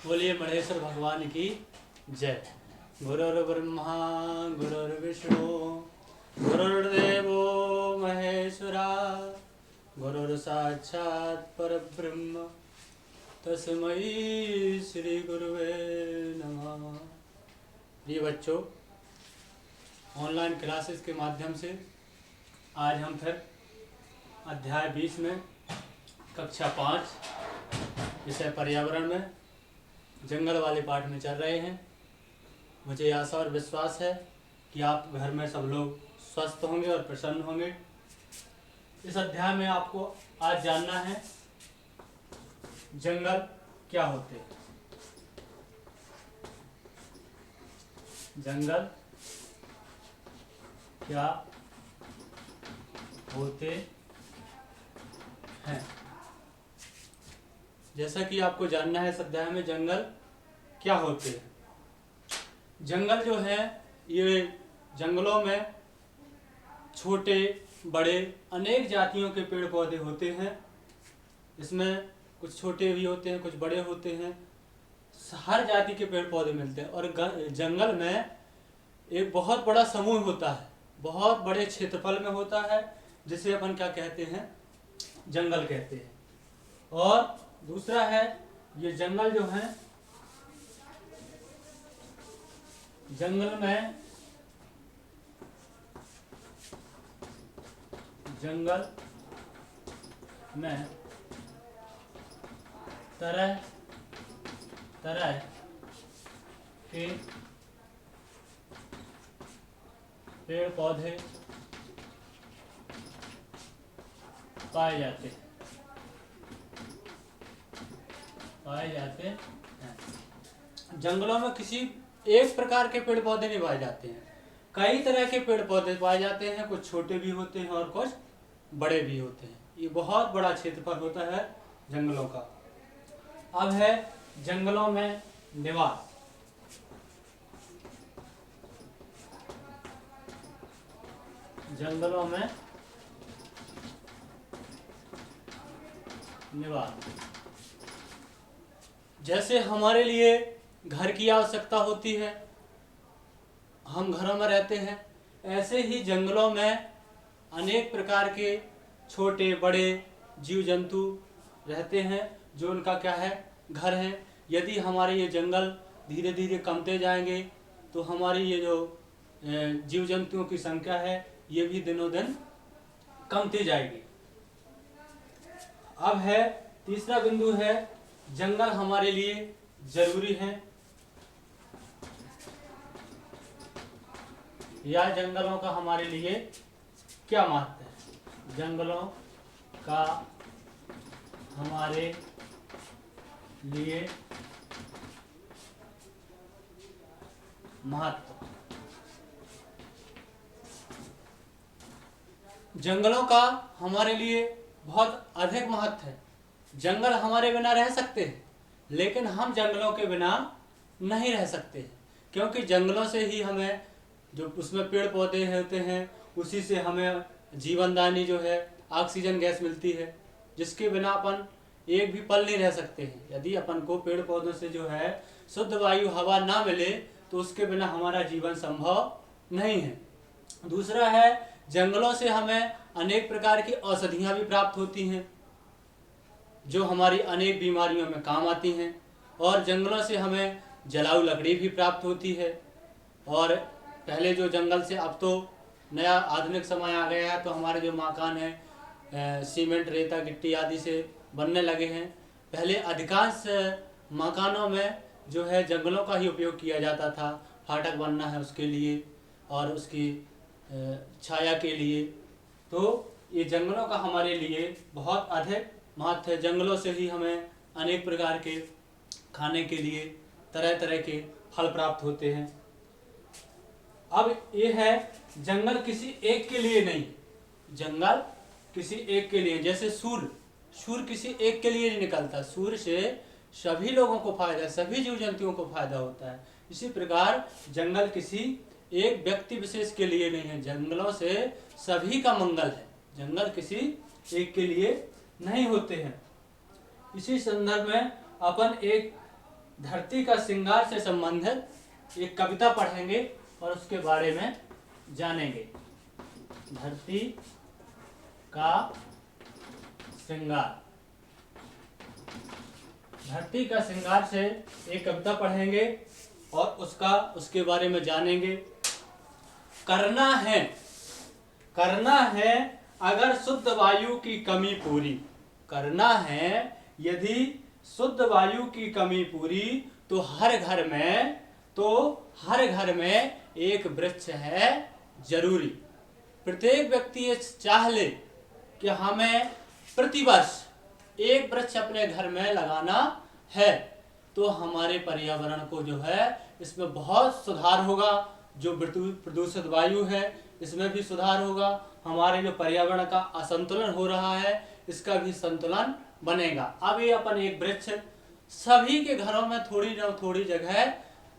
बोलिए मणेश्वर भगवान की जय। गुरुर्ब्रह्मा गुरुर्विष्णु गुरुर्देवो महेश्वरा गुरुर्साक्षात् परब्रह्म तस्मै श्री गुरुवे नमः। प्रिय बच्चों, ऑनलाइन क्लासेस के माध्यम से आज हम फिर अध्याय 20 में कक्षा 5 विषय पर्यावरण में जंगल वाले पाठ में चल रहे हैं। मुझे आशा और विश्वास है कि आप घर में सब लोग स्वस्थ होंगे और प्रसन्न होंगे। इस अध्याय में आपको आज जानना है जंगल क्या होते हैं। जंगल क्या होते हैं। जैसा कि आपको जानना है इस अध्याय में जंगल क्या होते हैं। जंगल जो है ये जंगलों में छोटे बड़े अनेक जातियों के पेड़ पौधे होते हैं। इसमें कुछ छोटे भी होते हैं, कुछ बड़े होते हैं, हर जाति के पेड़ पौधे मिलते हैं। और जंगल में एक बहुत बड़ा समूह होता है, बहुत बड़े क्षेत्रफल में होता है, जिसे अपन क्या कहते हैं, जंगल कहते हैं। और दूसरा है ये जंगल जो है, जंगल में तरह तरह के पेड़ पौधे पाए जाते हैं। जंगलों में किसी एक प्रकार के पेड़ पौधे नहीं पाए जाते हैं, कई तरह के पेड़ पौधे पाए जाते हैं। कुछ छोटे भी होते हैं और कुछ बड़े भी होते हैं। ये बहुत बड़ा क्षेत्रफल होता है जंगलों का। अब है जंगलों में निवास। जंगलों में निवास जैसे हमारे लिए घर की आवश्यकता होती है, हम घरों में रहते हैं, ऐसे ही जंगलों में अनेक प्रकार के छोटे बड़े जीव जंतु रहते हैं, जो उनका क्या है, घर है। यदि हमारे ये जंगल धीरे धीरे कमते जाएंगे तो हमारी ये जो जीव जंतुओं की संख्या है ये भी दिनों दिन कमती जाएगी। अब है तीसरा बिंदु है जंगल हमारे लिए जरूरी है या जंगलों का हमारे लिए क्या महत्व है। जंगलों का हमारे लिए महत्व। जंगलों का हमारे लिए बहुत अधिक महत्व है। जंगल हमारे बिना रह सकते हैं, लेकिन हम जंगलों के बिना नहीं रह सकते, क्योंकि जंगलों से ही हमें जो उसमें पेड़ पौधे होते हैं उसी से हमें जीवनदायिनी जो है ऑक्सीजन गैस मिलती है, जिसके बिना अपन एक भी पल नहीं रह सकते हैं। यदि अपन को पेड़ पौधों से जो है शुद्ध वायु हवा ना मिले तो उसके बिना हमारा जीवन संभव नहीं है। दूसरा है जंगलों से हमें अनेक प्रकार की औषधियाँ भी प्राप्त होती हैं, जो हमारी अनेक बीमारियों में काम आती हैं। और जंगलों से हमें जलाऊ लकड़ी भी प्राप्त होती है। और पहले जो जंगल से, अब तो नया आधुनिक समय आ गया है तो हमारे जो मकान हैं सीमेंट रेता गिट्टी आदि से बनने लगे हैं। पहले अधिकांश मकानों में जो है जंगलों का ही उपयोग किया जाता था। फाटक बनना है उसके लिए और उसकी छाया के लिए, तो ये जंगलों का हमारे लिए बहुत अधिक महत्व है। जंगलों से ही हमें अनेक प्रकार के खाने के लिए तरह तरह के फल प्राप्त होते हैं। अब ये है जंगल किसी एक के लिए नहीं, जंगल किसी एक के लिए, जैसे सूर्य किसी एक के लिए नहीं निकलता, सूर्य से सभी लोगों को फायदा, सभी जीव जंतुओं को फायदा होता है। इसी प्रकार जंगल किसी एक व्यक्ति विशेष के लिए नहीं है, जंगलों से सभी का मंगल है। जंगल किसी एक के लिए नहीं होते हैं। इसी संदर्भ में अपन एक धरती का श्रृंगार से संबंधित एक कविता पढ़ेंगे और उसके बारे में जानेंगे। धरती का श्रृंगार। धरती का श्रृंगार से एक कविता पढ़ेंगे और उसके बारे में जानेंगे। करना है अगर शुद्ध वायु की कमी पूरी। करना है यदि शुद्ध वायु की कमी पूरी तो हर घर में एक वृक्ष है जरूरी। प्रत्येक व्यक्ति ये चाह ले कि हमें प्रतिवर्ष एक वृक्ष अपने घर में लगाना है, तो हमारे पर्यावरण को जो है इसमें बहुत सुधार होगा। जो प्रदूषित वायु है इसमें भी सुधार होगा। हमारे जो पर्यावरण का असंतुलन हो रहा है इसका भी संतुलन बनेगा। अब ये अपन एक वृक्ष सभी के घरों में थोड़ी न थोड़ी जगह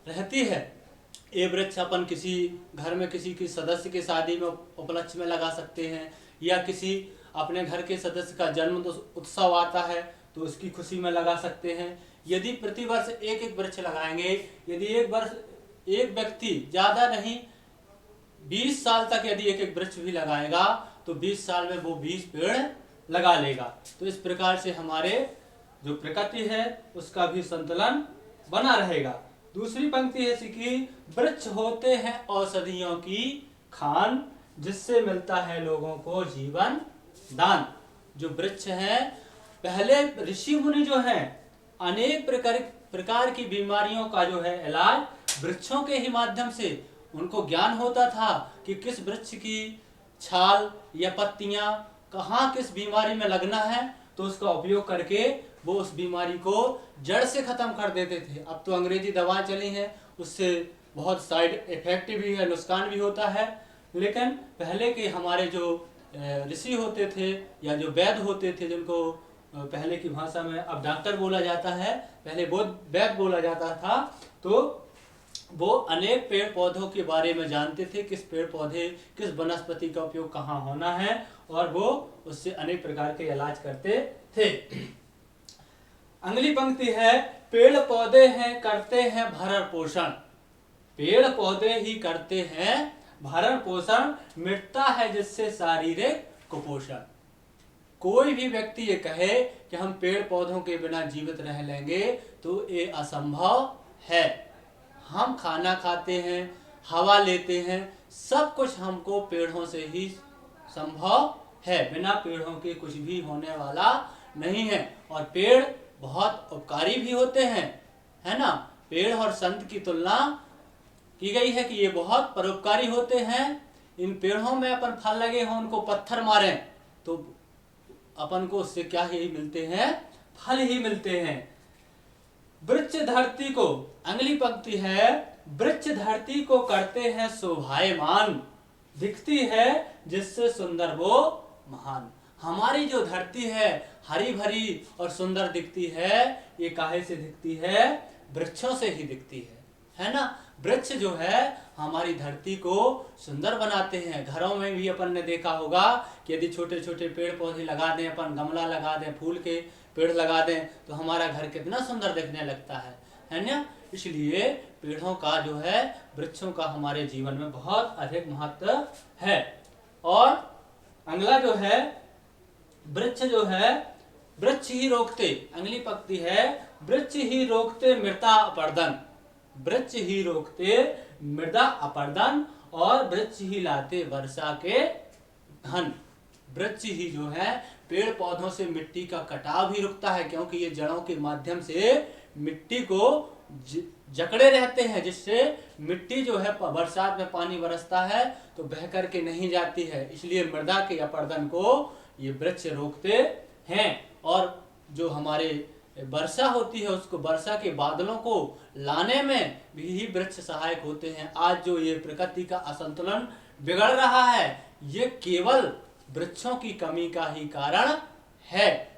रहती है। ये वृक्ष अपन किसी घर में किसी की सदस्य की शादी में उपलक्ष्य में लगा सकते हैं, या किसी अपने घर के सदस्य का जन्म उत्सव आता है तो उसकी खुशी में लगा सकते हैं। यदि प्रतिवर्ष एक एक वृक्ष लगाएंगे, यदि एक व्यक्ति ज्यादा नहीं 20 साल तक यदि एक एक वृक्ष भी लगाएगा तो 20 साल में वो 20 पेड़ लगा लेगा। तो इस प्रकार से हमारे जो प्रकृति है उसका भी संतुलन बना रहेगा। दूसरी पंक्ति है कि वृक्ष होते हैं औषधियों की खान, जिससे मिलता है लोगों को जीवन दान। जो वृक्ष है, पहले ऋषि मुनि जो हैं अनेक प्रकार की बीमारियों का जो है इलाज वृक्षों के ही माध्यम से उनको ज्ञान होता था कि किस वृक्ष की छाल या पत्तियां कहाँ किस बीमारी में लगना है, तो उसका उपयोग करके वो उस बीमारी को जड़ से खत्म कर देते थे। अब तो अंग्रेजी दवाएं चली हैं, उससे बहुत साइड इफेक्ट भी है, नुकसान भी होता है। लेकिन पहले के हमारे जो ऋषि होते थे या जो वैद्य होते थे, जिनको पहले की भाषा में अब डॉक्टर बोला जाता है, पहले वैद्य बोला जाता था, तो वो अनेक पेड़ पौधों के बारे में जानते थे, किस पेड़ पौधे किस वनस्पति का उपयोग कहाँ होना है, और वो उससे अनेक प्रकार के इलाज करते थे। अगली पंक्ति है, पेड़ पौधे हैं करते हैं भरण पोषण। पेड़ पौधे ही करते हैं भरण पोषण, मिटता है जिससे शारीरिक कुपोषण। कोई भी व्यक्ति ये कहे कि हम पेड़ पौधों के बिना जीवित रह लेंगे तो ये असंभव है। हम खाना खाते हैं, हवा लेते हैं, सब कुछ हमको पेड़ों से ही संभव है। बिना पेड़ों के कुछ भी होने वाला नहीं है। और पेड़ बहुत उपकारी भी होते हैं, है ना। पेड़ और संत की तुलना की गई है कि ये बहुत परोपकारी होते हैं। इन पेड़ों में अपन फल लगे हों, उनको पत्थर मारें तो अपन को उससे क्या ही मिलते हैं, फल ही मिलते हैं। वृक्ष धरती को, अगली पंक्ति है, वृक्ष धरती को करते हैं शोभायमान, दिखती है जिससे सुंदर वो महान। हमारी जो धरती है हरी भरी और सुंदर दिखती है, ये काहे से दिखती है, वृक्षों से ही दिखती है ना। वृक्ष जो है हमारी धरती को सुंदर बनाते हैं। घरों में भी अपन ने देखा होगा कि यदि छोटे छोटे पेड़ पौधे लगा दें, अपन गमला लगा दें, फूल के पेड़ लगा दें, तो हमारा घर कितना सुंदर दिखने लगता है ना। इसलिए पेड़ों का जो है, वृक्षों का हमारे जीवन में बहुत अधिक महत्व है। और अगला जो है, वृक्ष जो है, वृक्ष ही रोकते, अगली पंक्ति है, वृक्ष ही रोकते मृदा अपरदन। वृक्ष ही रोकते मृदा अपरदन और वृक्ष ही लाते वर्षा के धन। वृक्ष ही जो है पेड़ पौधों से मिट्टी का कटाव भी रुकता है, क्योंकि ये जड़ों के माध्यम से मिट्टी को जकड़े रहते हैं, जिससे मिट्टी जो है बरसात में पानी बरसता है तो बह करके नहीं जाती है। इसलिए मृदा के अपरदन को ये वृक्ष रोकते हैं। और जो हमारे वर्षा होती है उसको, वर्षा के बादलों को लाने में भी वृक्ष सहायक होते हैं। आज जो ये प्रकृति का असंतुलन बिगड़ रहा है, ये केवल वृक्षों की कमी का ही कारण है।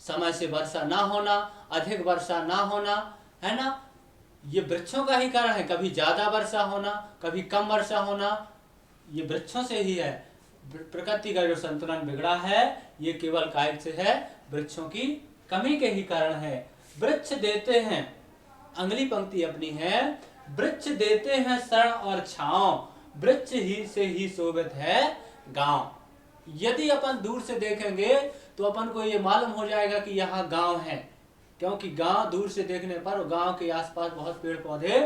समय से वर्षा ना होना, अधिक वर्षा ना होना, है ना, ये वृक्षों का ही कारण है। कभी ज्यादा वर्षा होना, कभी कम वर्षा होना, ये वृक्षों से ही है। प्रकृति का जो संतुलन बिगड़ा है ये केवल काय से है, वृक्षों की कमी के ही कारण है। वृक्ष देते हैं अगली पंक्ति अपनी है, वृक्ष देते हैं शरण और छांव, वृक्ष ही से ही शोभित है गांव। यदि अपन दूर से देखेंगे तो अपन को ये मालूम हो जाएगा कि यहाँ गांव है, क्योंकि गांव दूर से देखने पर गांव के आसपास बहुत पेड़ पौधे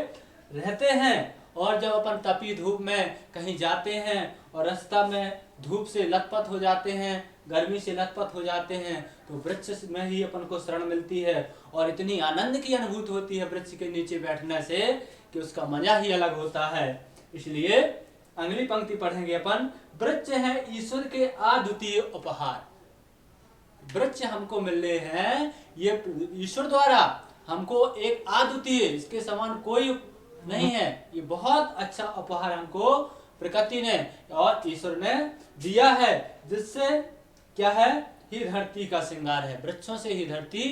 रहते हैं। और जब अपन तपी धूप में कहीं जाते हैं और रास्ता में धूप से लथपथ हो जाते हैं, गर्मी से लथपथ हो जाते हैं, तो वृक्ष में ही अपन को शरण मिलती है और इतनी आनंद की अनुभूति होती है वृक्ष के नीचे बैठने से कि उसका मजा ही अलग होता है। इसलिए अगली पंक्ति पढ़ेंगे अपन, वृक्ष है ईश्वर के अद्वितीय उपहार। वृक्ष हमको मिल रहे हैं, ये ईश्वर द्वारा हमको एक अद्वितीय, इसके समान कोई नहीं है, ये बहुत अच्छा उपहार हमको प्रकृति ने और ईश्वर ने दिया है, जिससे क्या है, ही धरती का श्रृंगार है। वृक्षों से ही धरती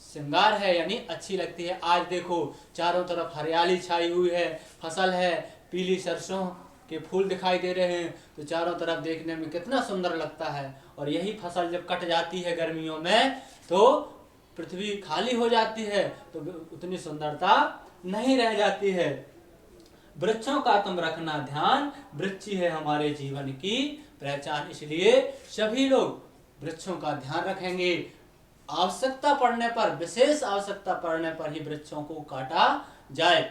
श्रृंगार है, यानी अच्छी लगती है। आज देखो चारों तरफ हरियाली छाई हुई है, फसल है, पीली सरसों के फूल दिखाई दे रहे हैं, तो चारों तरफ देखने में कितना सुंदर लगता है। और यही फसल जब कट जाती है गर्मियों में तो पृथ्वी खाली हो जाती है, तो उतनी सुंदरता नहीं रह जाती है। वृक्षों का तुम रखना ध्यान, वृक्ष ही है हमारे जीवन की पहचान। इसलिए सभी लोग वृक्षों का ध्यान रखेंगे। आवश्यकता पड़ने पर, विशेष आवश्यकता पड़ने पर ही वृक्षों को काटा जाए,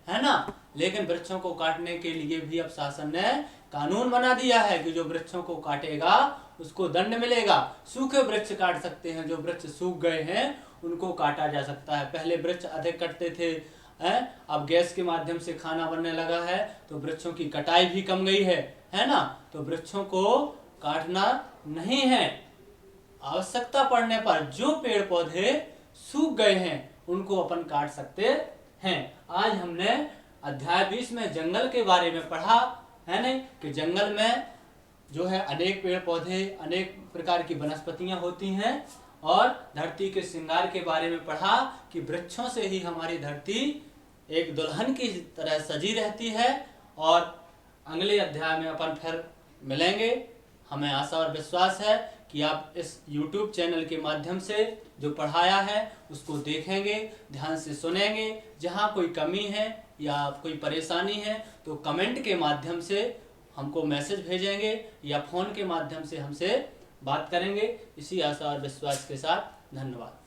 है ना। लेकिन वृक्षों को काटने के लिए भी अब शासन ने कानून बना दिया है कि जो वृक्षों को काटेगा उसको दंड मिलेगा। सूखे वृक्ष काट सकते हैं, जो वृक्ष सूख गए हैं उनको काटा जा सकता है। पहले वृक्ष अधिक कटते थे, अब गैस के माध्यम से खाना बनने लगा है, तो वृक्षों की कटाई भी कम गई है ना। तो वृक्षों को काटना नहीं है। आवश्यकता पड़ने पर जो पेड़ पौधे सूख गए हैं उनको अपन काट सकते हैं। आज हमने अध्याय 20 में जंगल के बारे में पढ़ा है नहीं, कि जंगल में जो है अनेक पेड़ पौधे, अनेक प्रकार की वनस्पतियां होती हैं। और धरती के श्रृंगार के बारे में पढ़ा कि वृक्षों से ही हमारी धरती एक दुल्हन की तरह सजी रहती है। और अगले अध्याय में अपन फिर मिलेंगे। हमें आशा और विश्वास है कि आप इस YouTube चैनल के माध्यम से जो पढ़ाया है उसको देखेंगे, ध्यान से सुनेंगे। जहाँ कोई कमी है या कोई परेशानी है तो कमेंट के माध्यम से हमको मैसेज भेजेंगे या फ़ोन के माध्यम से हमसे बात करेंगे। इसी आशा और विश्वास के साथ धन्यवाद।